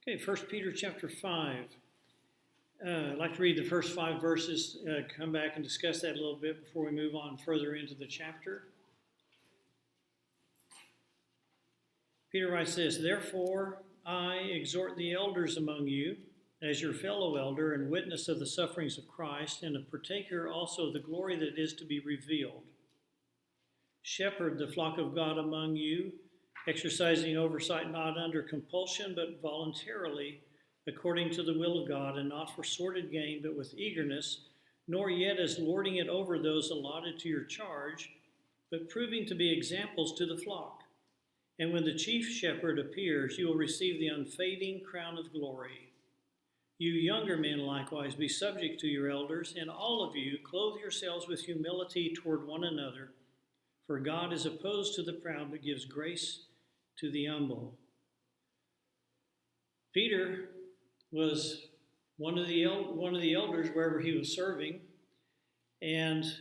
Okay, 1 Peter chapter 5. I'd like to read the first 5 verses, come back and discuss that a little bit before we move on further into the chapter. Peter writes this, "Therefore I exhort the elders among you, as your fellow elder and witness of the sufferings of Christ, and a partaker also of the glory that is to be revealed. Shepherd the flock of God among you, exercising oversight not under compulsion, but voluntarily, according to the will of God, and not for sordid gain, but with eagerness, nor yet as lording it over those allotted to your charge, but proving to be examples to the flock. And when the chief shepherd appears, you will receive the unfading crown of glory. You younger men likewise be subject to your elders, and all of you clothe yourselves with humility toward one another, for God is opposed to the proud, but gives grace to the humble." Peter was one of the elders wherever he was serving, and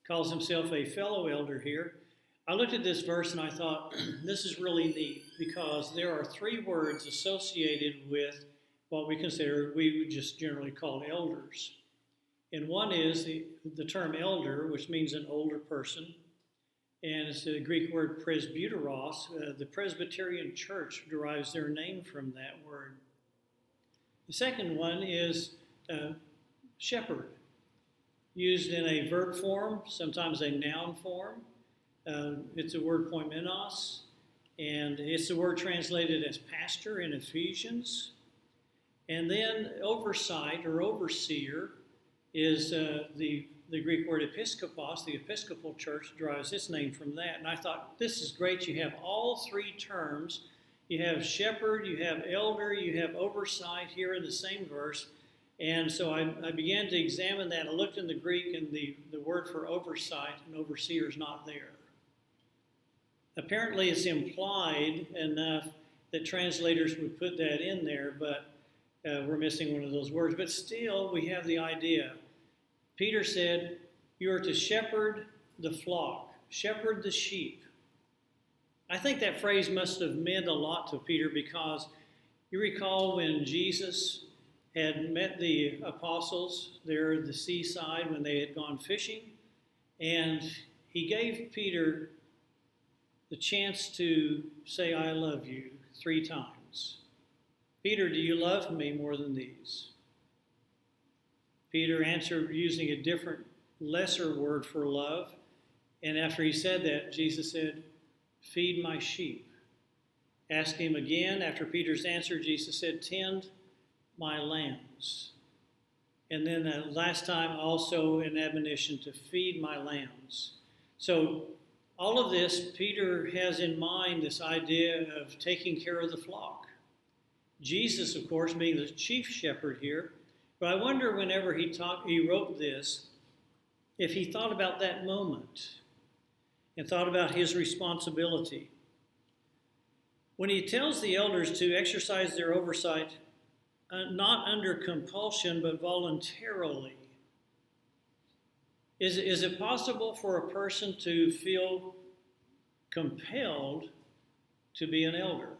calls himself a fellow elder here. I looked at this verse and I thought, this is really neat, because there are 3 words associated with what we would just generally call elders. And one is the term elder, which means an older person. And it's the Greek word presbyteros. The Presbyterian Church derives their name from that word. The second one is shepherd, used in a verb form, sometimes a noun form. It's the word poimenos, and it's the word translated as pastor in Ephesians. And then oversight or overseer is the Greek word episkopos. The Episcopal Church derives its name from that. And I thought, this is great. You have all 3 terms. You have shepherd, you have elder, you have oversight here in the same verse. And so I began to examine that. I looked in the Greek, and the word for oversight and overseer is not there. Apparently it's implied enough that translators would put that in there, but we're missing one of those words. But still, we have the idea. Peter said, you are to shepherd the flock, shepherd the sheep. I think that phrase must have meant a lot to Peter, because you recall when Jesus had met the apostles there at the seaside when they had gone fishing, and he gave Peter the chance to say, "I love you," 3 times. "Peter, do you love me more than these?" Peter answered using a different, lesser word for love. And after he said that, Jesus said, "Feed my sheep." Asked him again. After Peter's answer, Jesus said, "Tend my lambs." And then last time also an admonition to feed my lambs. So all of this, Peter has in mind this idea of taking care of the flock. Jesus, of course, being the chief shepherd here. But I wonder whenever he wrote this, if he thought about that moment and thought about his responsibility. When he tells the elders to exercise their oversight, not under compulsion, but voluntarily, is it possible for a person to feel compelled to be an elder?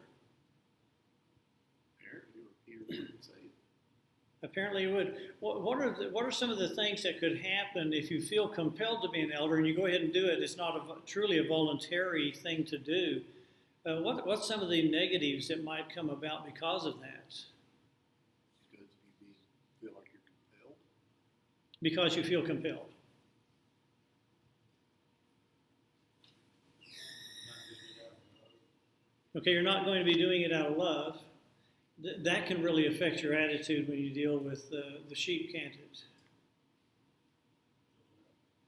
Apparently it would. What are some of the things that could happen if you feel compelled to be an elder and you go ahead and do it? It's not truly a voluntary thing to do. What's some of the negatives that might come about because of that? Because you feel like you're compelled. Because you feel compelled. Okay, you're not going to be doing it out of love. That can really affect your attitude when you deal with the sheep, can't it?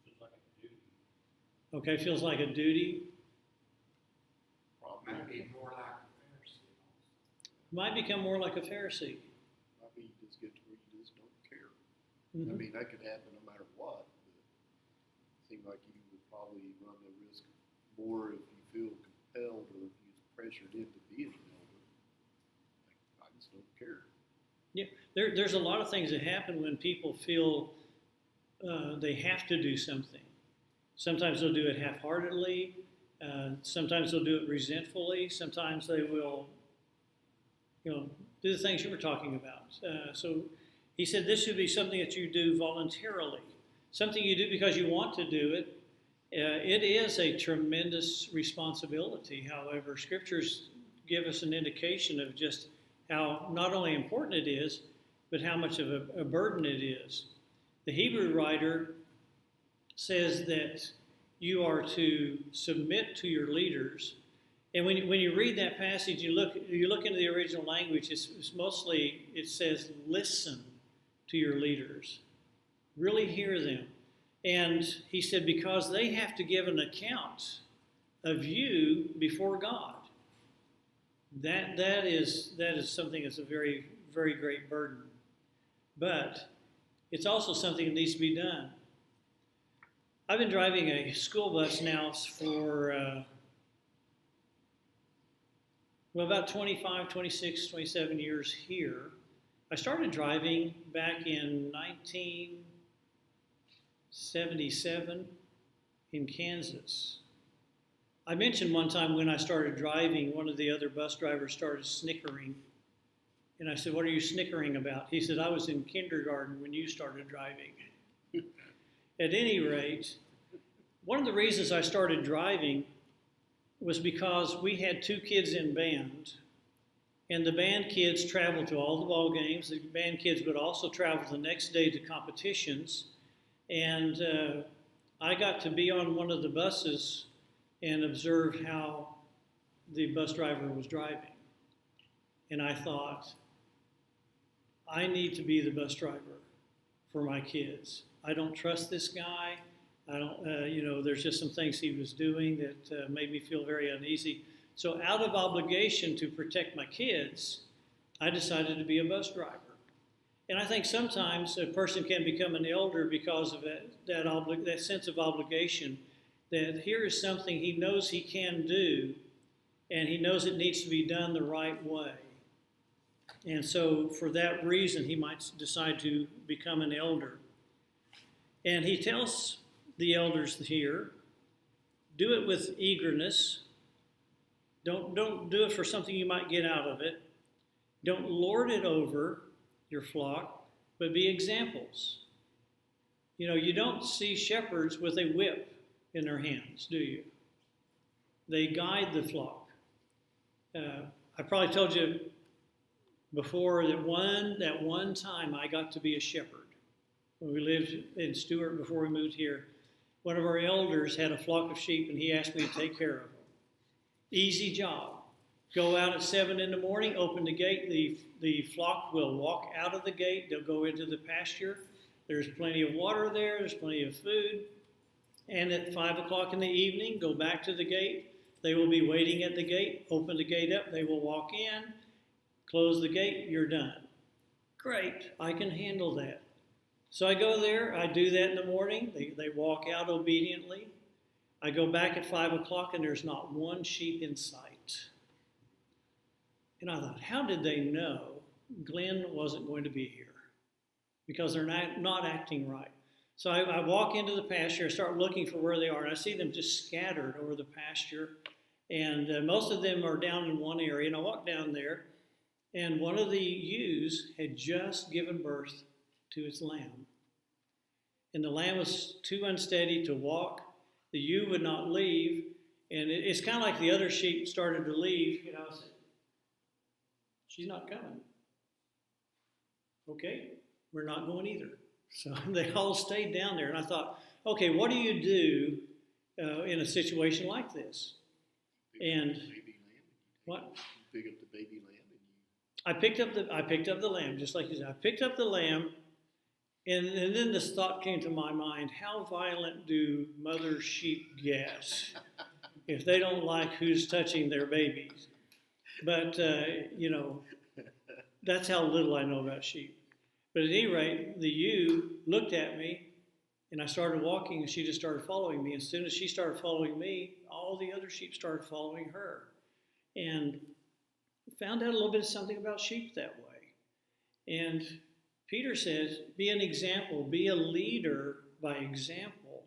Feels like a duty. Okay, feels like a duty. Might be more like a Pharisee. Might become more like a Pharisee. Might be you just get to where you just don't care. Mm-hmm. I mean, that could happen no matter what, but it seems like you would probably run the risk more if you feel compelled or if you're pressured into being an elder. Like, I just don't care. Yeah, there's a lot of things that happen when people feel they have to do something. Sometimes they'll do it half-heartedly. Sometimes they'll do it resentfully. Sometimes they will do the things you were talking about. So he said this should be something that you do voluntarily, something you do because you want to do it. It is a tremendous responsibility. However, scriptures give us an indication of just how not only important it is, but how much of a burden it is. The Hebrew writer says that you are to submit to your leaders. And when you read that passage, you look into the original language, it's mostly, it says, listen to your leaders. Really hear them. And he said, because they have to give an account of you before God. That is something that's a very, very great burden. But it's also something that needs to be done. I've been driving a school bus now for about 25, 26, 27 years here. I started driving back in 1977 in Kansas. I mentioned one time when I started driving, one of the other bus drivers started snickering. And I said, "What are you snickering about?" He said, "I was in kindergarten when you started driving." At any rate, one of the reasons I started driving was because we had 2 kids in band, and the band kids traveled to all the ball games. The band kids would also travel the next day to competitions, and I got to be on one of the buses and observe how the bus driver was driving. And I thought, I need to be the bus driver for my kids. I don't trust this guy. I don't, there's just some things he was doing that made me feel very uneasy. So out of obligation to protect my kids, I decided to be a bus driver. And I think sometimes a person can become an elder because of that sense of obligation, that here is something he knows he can do, and he knows it needs to be done the right way. And so for that reason, he might decide to become an elder. And he tells the elders here, do it with eagerness. Don't do it for something you might get out of it. Don't lord it over your flock, but be examples. You don't see shepherds with a whip in their hands, do you? They guide the flock. I probably told you before that one time I got to be a shepherd. When we lived in Stewart before we moved here, one of our elders had a flock of sheep, and he asked me to take care of them. Easy job. Go out at 7 in the morning, open the gate. The flock will walk out of the gate. They'll go into the pasture. There's plenty of water there. There's plenty of food. And at 5 o'clock in the evening, go back to the gate. They will be waiting at the gate. Open the gate up. They will walk in. Close the gate. You're done. Great. I can handle that. So I go there. I do that in the morning. They walk out obediently. I go back at 5 o'clock, and there's not one sheep in sight. And I thought, how did they know Glenn wasn't going to be here? Because they're not acting right. So I walk into the pasture, I start looking for where they are, and I see them just scattered over the pasture. And most of them are down in one area. And I walk down there, and one of the ewes had just given birth to its lamb. And the lamb was too unsteady to walk. The ewe would not leave. And it's kind of like the other sheep started to leave. I said, she's not coming. Okay, we're not going either. So they all stayed down there. And I thought, okay, what do you do in a situation like this? And what? You pick up the baby lamb and I picked up the lamb, just like you said. I picked up the lamb, and then this thought came to my mind: how violent do mother sheep get if they don't like who's touching their babies? But that's how little I know about sheep. But at any rate, the ewe looked at me, and I started walking, and she just started following me. As soon as she started following me, all the other sheep started following her. And found out a little bit of something about sheep that way. And Peter says, be an example, be a leader by example.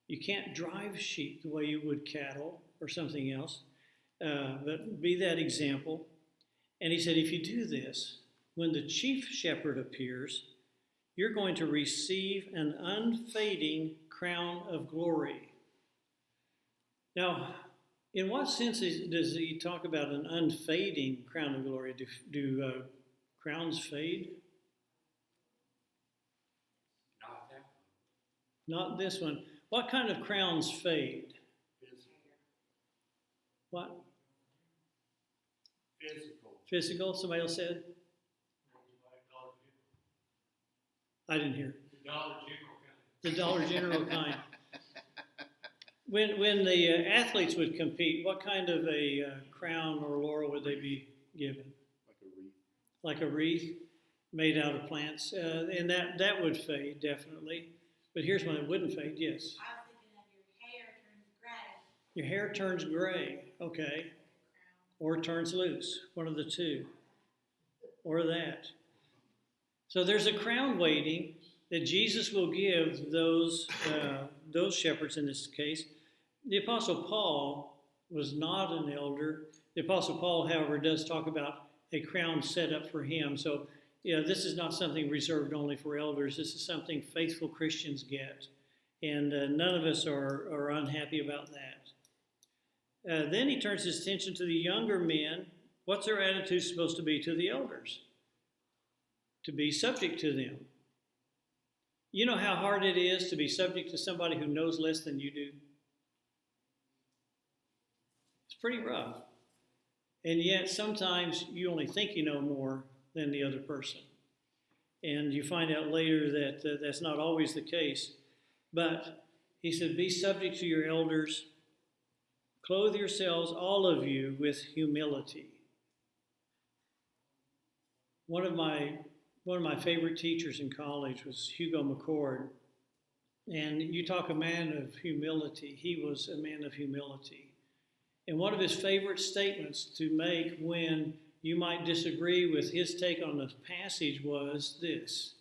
You can't drive sheep the way you would cattle or something else, but be that example. And he said, if you do this, when the chief shepherd appears, you're going to receive an unfading crown of glory. Now, in what sense does he talk about an unfading crown of glory? Do crowns fade? Not that. Not this one. What kind of crowns fade? What? Physical. Physical? Somebody else said? I didn't hear. The Dollar General kind. The Dollar General kind. When the athletes would compete, what kind of a crown or laurel would they be given? Like a wreath. Like a wreath made out of plants, and that would fade definitely. But here's one that wouldn't fade. Yes. I was thinking of your hair turns gray. Your hair turns gray. Okay. Or turns loose. One of the two. Or that. So there's a crown waiting that Jesus will give those shepherds in this case. The Apostle Paul was not an elder. The Apostle Paul, however, does talk about a crown set up for him. So, this is not something reserved only for elders. This is something faithful Christians get. And none of us are unhappy about that. Then he turns his attention to the younger men. What's their attitude supposed to be to the elders? To be subject to them. You know how hard it is to be subject to somebody who knows less than you do? It's pretty rough. And yet sometimes you only think you know more than the other person. And you find out later that that's not always the case. But he said, be subject to your elders. Clothe yourselves, all of you, with humility. One of my favorite teachers in college was Hugo McCord. And you talk a man of humility. He was a man of humility. And one of his favorite statements to make when you might disagree with his take on the passage was this: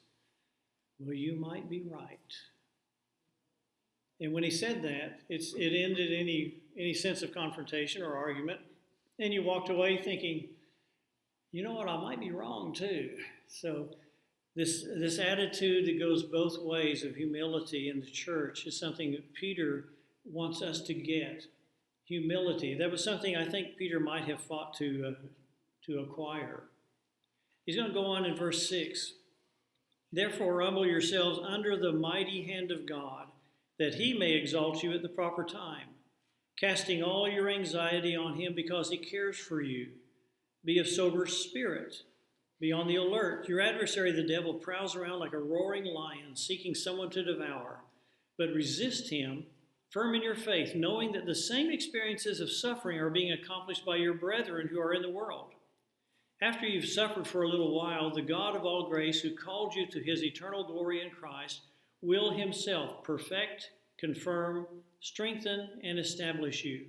well, you might be right. And when he said that, it ended any sense of confrontation or argument. And you walked away thinking, you know what, I might be wrong too. So this attitude that goes both ways of humility in the church is something that Peter wants us to get. Humility. That was something I think Peter might have fought to acquire. He's going to go on in verse 6. Therefore, humble yourselves under the mighty hand of God, that he may exalt you at the proper time, casting all your anxiety on him because he cares for you. Be of sober spirit. Be on the alert. Your adversary, the devil, prowls around like a roaring lion, seeking someone to devour. But resist him, firm in your faith, knowing that the same experiences of suffering are being accomplished by your brethren who are in the world. After you've suffered for a little while, the God of all grace, who called you to his eternal glory in Christ, will himself perfect, confirm, strengthen, and establish you.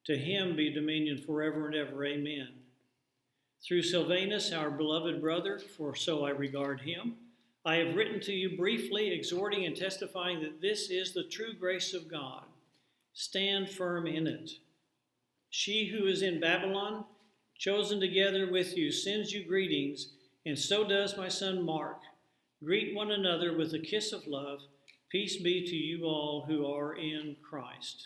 To him be dominion forever and ever. Amen. Through Silvanus, our beloved brother, for so I regard him, I have written to you briefly, exhorting and testifying that this is the true grace of God. Stand firm in it. She who is in Babylon, chosen together with you, sends you greetings, and so does my son Mark. Greet one another with a kiss of love. Peace be to you all who are in Christ.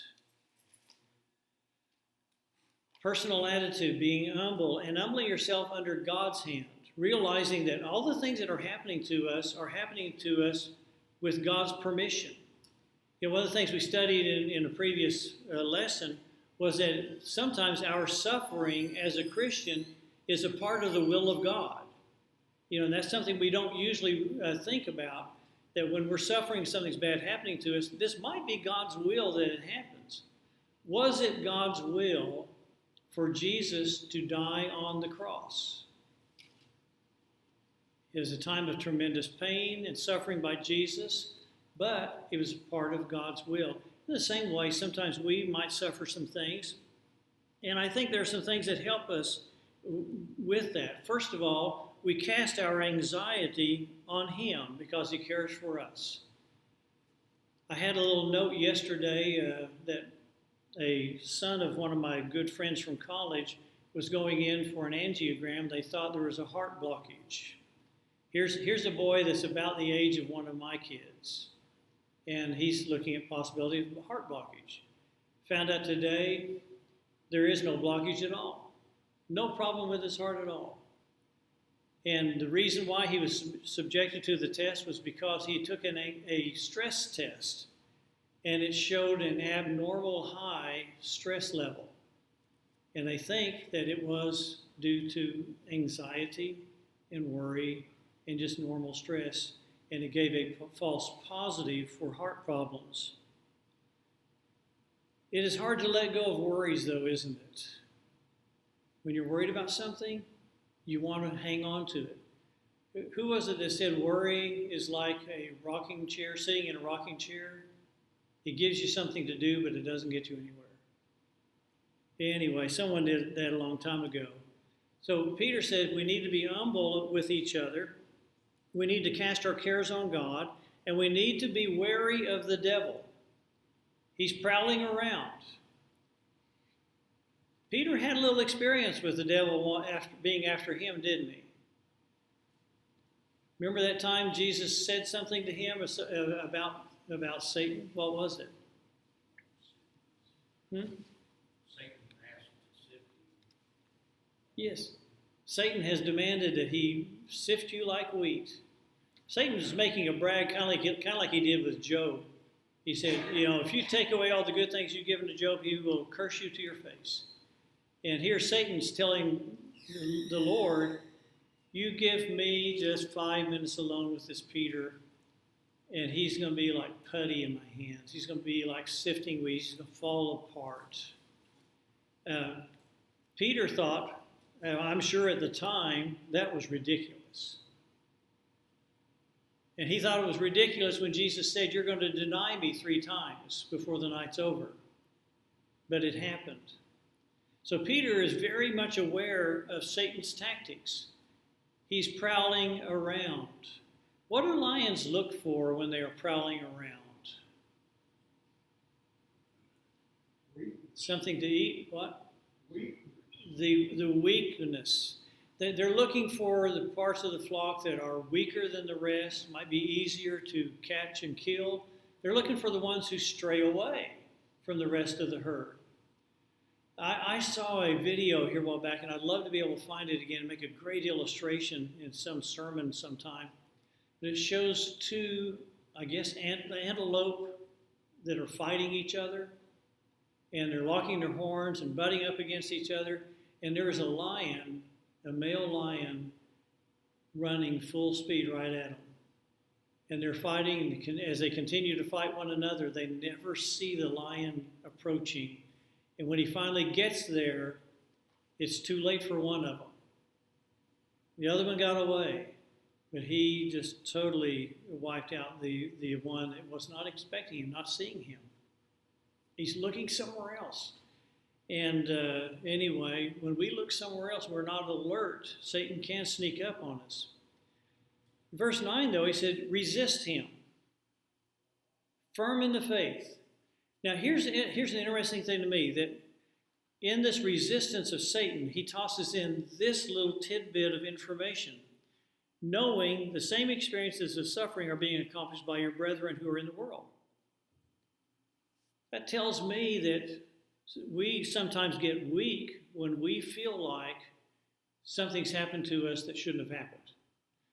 Personal attitude, being humble and humbling yourself under God's hand, realizing that all the things that are happening to us with God's permission. One of the things we studied in a previous lesson was that sometimes our suffering as a Christian is a part of the will of God. And that's something we don't usually think about, that when we're suffering, something's bad happening to us, this might be God's will that it happens. Was it God's will for Jesus to die on the cross? It was a time of tremendous pain and suffering by Jesus, but it was part of God's will. In the same way, sometimes we might suffer some things, and I think there are some things that help us with that. First of all, we cast our anxiety on him because he cares for us. I had a little note yesterday that a son of one of my good friends from college was going in for an angiogram. They thought there was a heart blockage. Here's a boy that's about the age of one of my kids, and he's looking at possibility of a heart blockage. Found out today there is no blockage at all. No problem with his heart at all. And the reason why he was subjected to the test was because he took a stress test, and it showed an abnormal high stress level. And they think that it was due to anxiety and worry and just normal stress, and it gave a false positive for heart problems. It is hard to let go of worries, though, isn't it? When you're worried about something, you want to hang on to it. Who was it that said worry is like a rocking chair, sitting in a rocking chair? It gives you something to do, but it doesn't get you anywhere. Anyway, someone did that a long time ago. So Peter said we need to be humble with each other. We need to cast our cares on God, and we need to be wary of the devil. He's prowling around. Peter had a little experience with the devil being after him, didn't he? Remember that time Jesus said something to him about Satan? What was it? Satan asked to sift you. Yes. Satan has demanded that he sift you like wheat. Satan was making a brag kind of like he did with Job. He said, if you take away all the good things you've given to Job, he will curse you to your face. And here Satan's telling the Lord, you give me just 5 minutes alone with this Peter, and he's going to be like putty in my hands. He's going to be like sifting wheat. He's going to fall apart. Peter thought, I'm sure at the time, that was ridiculous. And he thought it was ridiculous when Jesus said, you're going to deny me 3 times before the night's over. But it happened. So Peter is very much aware of Satan's tactics. He's prowling around. What do lions look for when they are prowling around? Something to eat? What? The weakness. They're looking for the parts of the flock that are weaker than the rest, might be easier to catch and kill. They're looking for the ones who stray away from the rest of the herd. I saw a video here a while back, and I'd love to be able to find it again and make a great illustration in some sermon sometime. But it shows 2, I guess, antelope that are fighting each other, and they're locking their horns and butting up against each other, and there is a lion, a male lion, running full speed right at them. And they're fighting, and as they continue to fight one another, they never see the lion approaching. And when he finally gets there, it's too late for one of them. The other one got away, but he just totally wiped out the one that was not expecting him, not seeing him. He's looking somewhere else. And anyway, when we look somewhere else, we're not alert. Satan can sneak up on us. Verse 9, though, he said, resist him. Firm in the faith. Now, here's an interesting thing to me, that in this resistance of Satan, he tosses in this little tidbit of information, knowing the same experiences of suffering are being accomplished by your brethren who are in the world. That tells me that we sometimes get weak when we feel like something's happened to us that shouldn't have happened.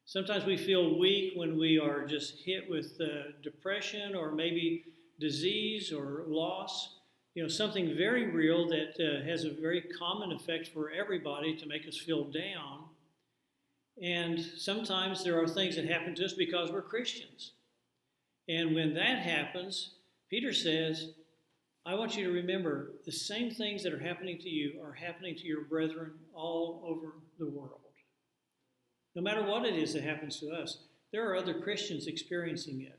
Sometimes we feel weak when we are just hit with depression or maybe disease or loss, something very real that has a very common effect for everybody to make us feel down. And sometimes there are things that happen to us because we're Christians. And when that happens, Peter says, I want you to remember the same things that are happening to you are happening to your brethren all over the world. No matter what it is that happens to us, there are other Christians experiencing it.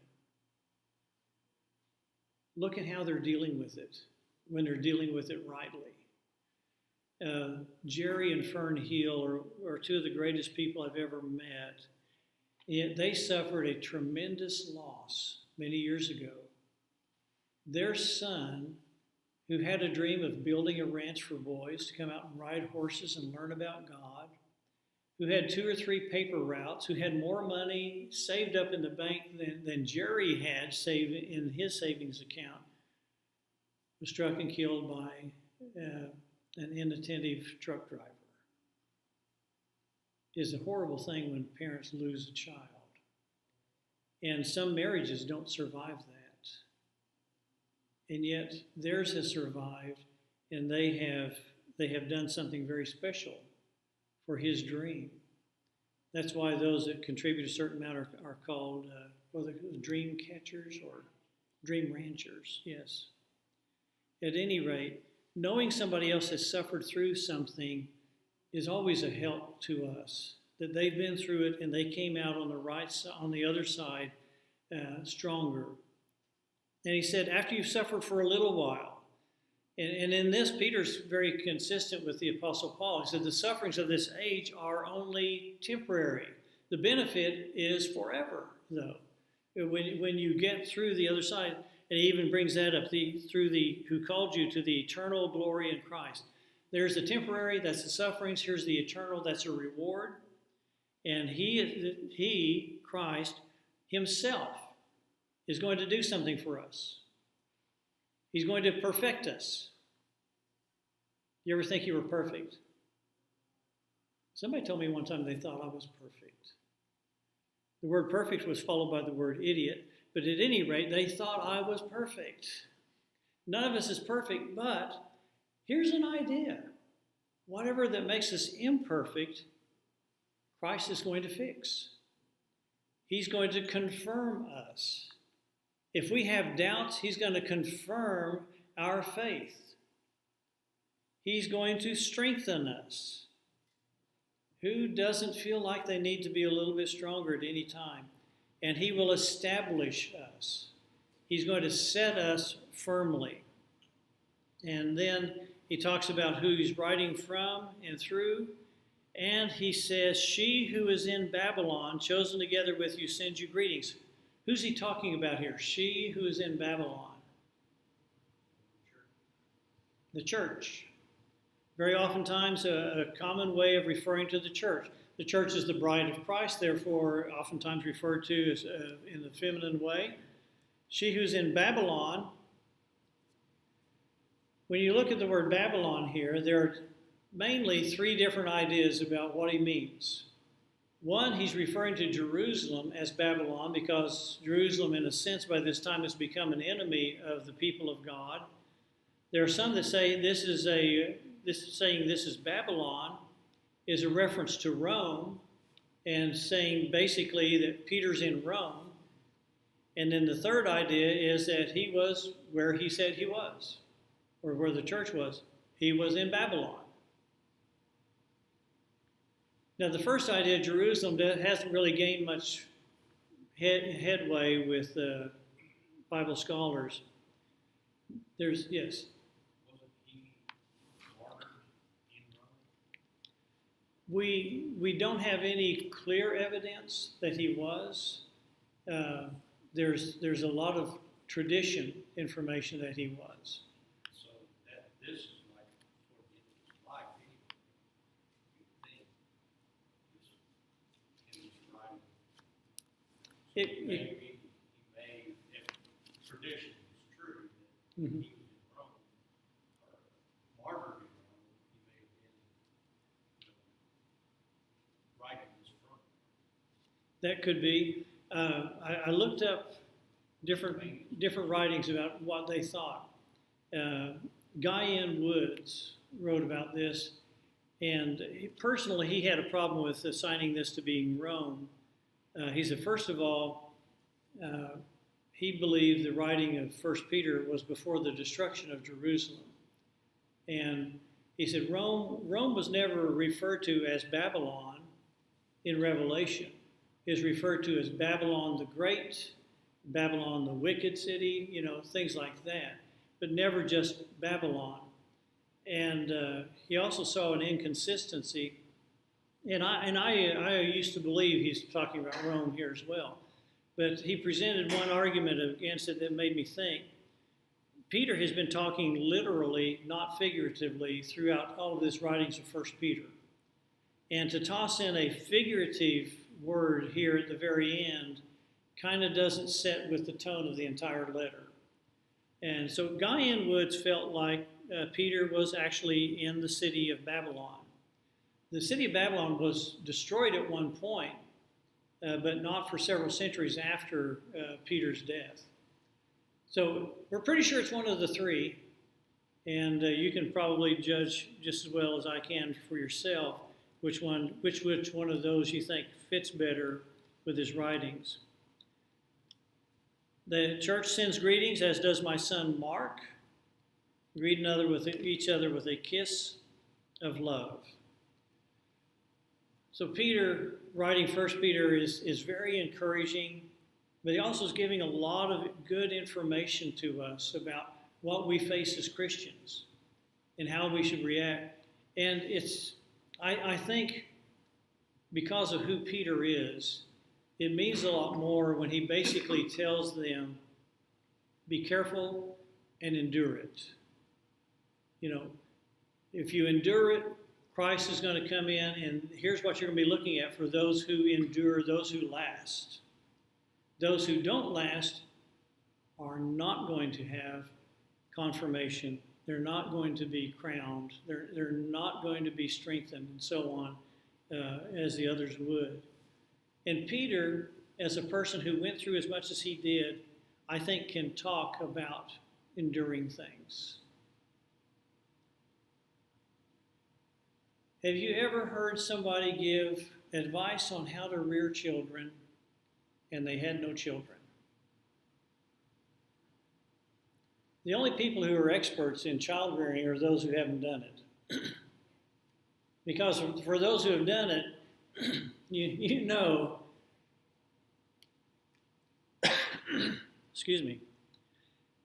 Look at how they're dealing with it when they're dealing with it rightly. Jerry and Fern Hill are 2 of the greatest people I've ever met. Yet they suffered a tremendous loss many years ago. Their son who had a dream of building a ranch for boys to come out and ride horses and learn about God, who had 2 or 3 paper routes, who had more money saved up in the bank than Jerry had saved in his savings account, was struck and killed by an inattentive truck driver. It's a horrible thing when parents lose a child. And some marriages don't survive that. And yet theirs has survived, and they have done something very special for his dream. That's why those that contribute a certain amount are called dream catchers or dream ranchers, yes. At any rate, knowing somebody else has suffered through something is always a help to us, that they've been through it and they came out on the other side stronger. And he said, after you've suffered for a little while, and in this, Peter's very consistent with the Apostle Paul. He said, the sufferings of this age are only temporary. The benefit is forever, though. When you get through the other side, and he even brings that up, who called you to the eternal glory in Christ. There's the temporary, that's the sufferings. Here's the eternal, that's a reward. And he, Christ, himself, is going to do something for us. He's going to perfect us. You ever think you were perfect? Somebody told me one time they thought I was perfect. The word perfect was followed by the word idiot, but at any rate, they thought I was perfect. None of us is perfect, but here's an idea. Whatever that makes us imperfect, Christ is going to fix. He's going to confirm us. If we have doubts, he's going to confirm our faith. He's going to strengthen us. Who doesn't feel like they need to be a little bit stronger at any time? And he will establish us. He's going to set us firmly. And then he talks about who he's writing from and through. And he says, she who is in Babylon, chosen together with you, sends you greetings. Who's he talking about here? She who is in Babylon. The church. Very oftentimes a common way of referring to the church. The church is the bride of Christ, therefore oftentimes referred to as in the feminine way. She who's in Babylon. When you look at the word Babylon here, there are mainly 3 different ideas about what he means. One, he's referring to Jerusalem as Babylon because Jerusalem, in a sense, by this time has become an enemy of the people of God. There are some that say this is Babylon is a reference to Rome and saying basically that Peter's in Rome. And then the third idea is that he was where he said he was, or where the church was. He was in Babylon. Now, the first idea, Jerusalem, hasn't really gained much headway with Bible scholars. Yes. Wasn't he martyred in Rome? We don't have any clear evidence that he was. There's a lot of tradition information that he was. So that this is like toward the end of his life anyway. You would think he was writing. He may, if tradition is true, that Mhm. he was in Rome or martyred in Rome, he may have been writing this from. That could be. I looked up different writings about what they thought. Guy Woods wrote about this, and personally he had a problem with assigning this to being Rome. He said, first of all, he believed the writing of 1 Peter was before the destruction of Jerusalem. And he said Rome was never referred to as Babylon in Revelation. It is referred to as Babylon the Great, Babylon the wicked city, things like that, but never just Babylon. And he also saw an inconsistency. And I used to believe he's talking about Rome here as well. But he presented one argument against it that made me think. Peter has been talking literally, not figuratively, throughout all of his writings of 1 Peter. And to toss in a figurative word here at the very end kind of doesn't set with the tone of the entire letter. And so Guy N. Woods felt like Peter was actually in the city of Babylon. The city of Babylon was destroyed at one point, but not for several centuries after Peter's death. So we're pretty sure it's one of the three, and you can probably judge just as well as I can for yourself which one of those you think fits better with his writings. The church sends greetings, as does my son Mark. Greet each other with a kiss of love. So Peter, writing 1 Peter, is very encouraging, but he also is giving a lot of good information to us about what we face as Christians and how we should react. And I think because of who Peter is, it means a lot more when he basically tells them, be careful and endure it. You know, if you endure it, Christ is going to come in, and here's what you're going to be looking at for those who endure, those who last. Those who don't last are not going to have confirmation. They're not going to be crowned. They're not going to be strengthened, and so on, as the others would. And Peter, as a person who went through as much as he did, I think can talk about enduring things. Have you ever heard somebody give advice on how to rear children and they had no children? The only people who are experts in child rearing are those who haven't done it. Because for those who have done it, you know, excuse me,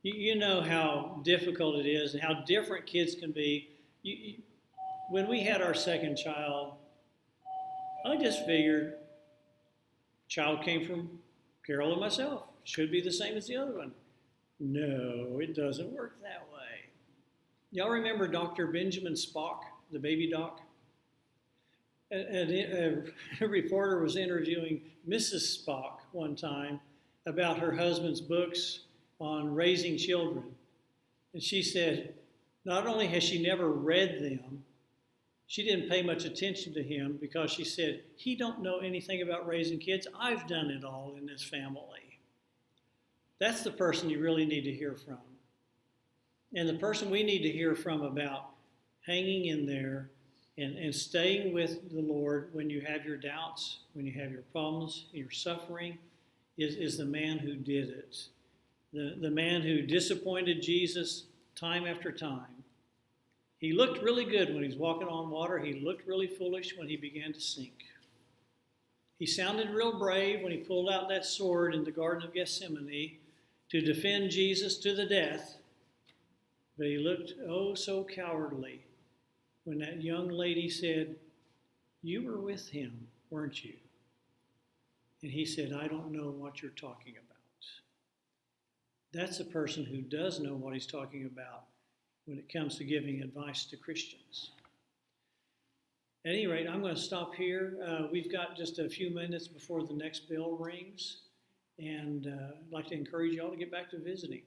you know how difficult it is and how different kids can be. When we had our second child, I just figured child came from Carol and myself. Should be the same as the other one. No, it doesn't work that way. Y'all remember Dr. Benjamin Spock, the baby doc? A reporter was interviewing Mrs. Spock one time about her husband's books on raising children. And she said, not only has she never read them, she didn't pay much attention to him because she said, he don't know anything about raising kids. I've done it all in this family. That's the person you really need to hear from. And the person we need to hear from about hanging in there and staying with the Lord when you have your doubts, when you have your problems, your suffering, is the man who did it. The man who disappointed Jesus time after time. He looked really good when he was walking on water. He looked really foolish when he began to sink. He sounded real brave when he pulled out that sword in the Garden of Gethsemane to defend Jesus to the death. But he looked oh so cowardly when that young lady said, you were with him, weren't you? And he said, I don't know what you're talking about. That's a person who does know what he's talking about when it comes to giving advice to Christians. At any rate, I'm going to stop here. We've got just a few minutes before the next bell rings, and I'd like to encourage you all to get back to visiting.